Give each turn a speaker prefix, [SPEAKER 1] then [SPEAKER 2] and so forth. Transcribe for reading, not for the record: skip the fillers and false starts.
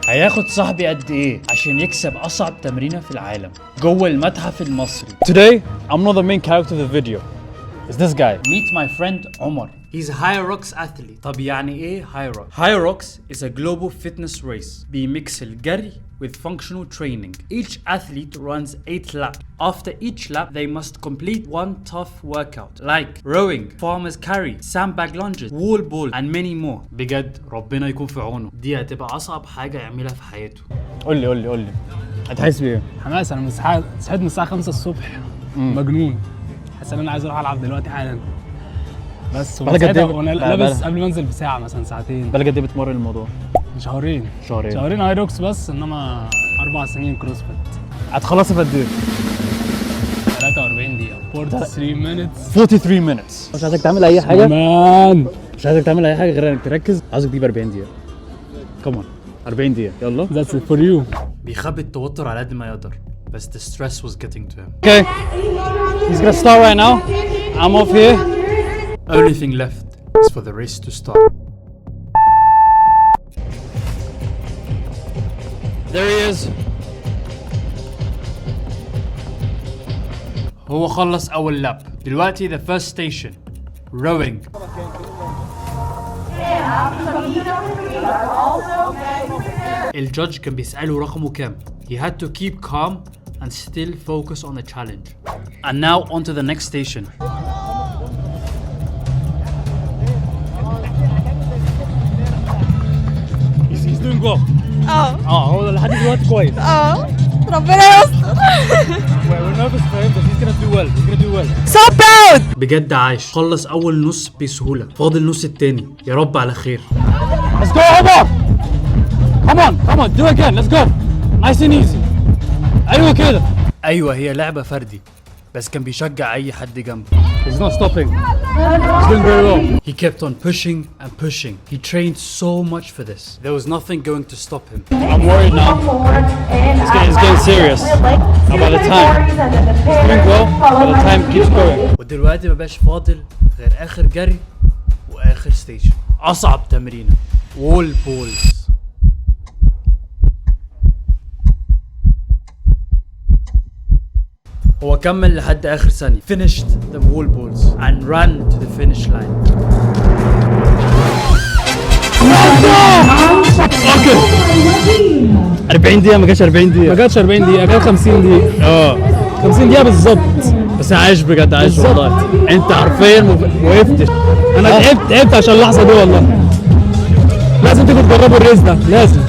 [SPEAKER 1] هياخد صاحبي قد ايه عشان يكسب اصعب تمرينة في العالم جوه المتحف المصري؟
[SPEAKER 2] Today, I'm not the main character of the video. It's this guy.
[SPEAKER 1] Meet my friend عمر. He's a Hyrox athlete. طب يعني ايه Hyrox? Hyrox is a global fitness race. بيميكس الجري with functional training. Each athlete runs 8 laps. After each lap, they must complete one tough workout like rowing, farmer's carry, sandbag lunges, wall ball, and many more. بجد ربنا يكون في عونه. دي هتبقى أصعب حاجة يعملها في حياته.
[SPEAKER 2] قول لي هتحس بايه؟
[SPEAKER 3] حماس. انا صحيت من الساعه 5 الصبح مجنون. حاسس ان انا عايز اروح العب دلوقتي حالا. بس وانا لابس قبل ما انزل بساعه مثلا ساعتين.
[SPEAKER 2] بالك قد ايه بتمرن الموضوع؟
[SPEAKER 3] شهرين هايروكس بس، انما 4 سنين كروسفيت.
[SPEAKER 2] هتخلصها في قد ايه؟
[SPEAKER 3] 43 دقيقه 43 minutes.
[SPEAKER 2] 43 minutes. مش عايزك تعمل اي حاجه مش عايزك تعمل اي حاجه غير انك تركز. عايزك تجيب 40 دقيقه. كمان 40 دقيقه يلا.
[SPEAKER 3] That's it for you.
[SPEAKER 1] بيخبي التوتر على قد ما يقدر بس the stress was getting to him.
[SPEAKER 2] Okay. He's gonna start right now. I'm off here.
[SPEAKER 1] Only thing left is for the race to start.
[SPEAKER 2] There he is.
[SPEAKER 1] هو خلص أول لاب. دلوقتي the first station rowing. الجudge كان بيسأله رقمه كام. He had to keep calm and still focus on the challenge. And now on to the next station.
[SPEAKER 2] He's doing well.
[SPEAKER 4] اه
[SPEAKER 2] هو لحد دلوقتي كويس.
[SPEAKER 4] ربنا يستر.
[SPEAKER 2] We're nervous for him, but he's gonna do well. He's gonna do well.
[SPEAKER 4] So proud.
[SPEAKER 1] بجد عايش. خلص أول نص بسهولة. فاضل نص التاني. يا رب على خير.
[SPEAKER 2] Let's go, Omar. Come on, do it again. Let's go. Nice and easy. أيوة كده.
[SPEAKER 1] أيوة هي لعبة فردي بس كان بيشجع أي حد جنبه.
[SPEAKER 2] He's not stopping. He's doing very well.
[SPEAKER 1] He kept on pushing and pushing. He trained so much for this. There was nothing going to stop him.
[SPEAKER 2] I'm worried now. It's getting serious. About the time. He's doing well, but the time keeps going.
[SPEAKER 1] ودلوقتي مبقاش فاضل غير آخر جري وآخر ستيشن. أصعب تمرينة وول بولز. هو كمل لحد آخر ثانية. Finished the wall balls and ran to the finish line.
[SPEAKER 2] اوكي 40 دقيقة ما جاتش 40 دقيقة.
[SPEAKER 3] ما جاتش 40 دقيقه، جات 50 دقيقه. 50 دقيقه بالظبط.
[SPEAKER 2] بس عايش بجد عايش والله. انت حرفيا وقفت.
[SPEAKER 3] انا تعبت عشان اللحظه دي والله. لازم تيجوا تجربوا الريس ده لازم.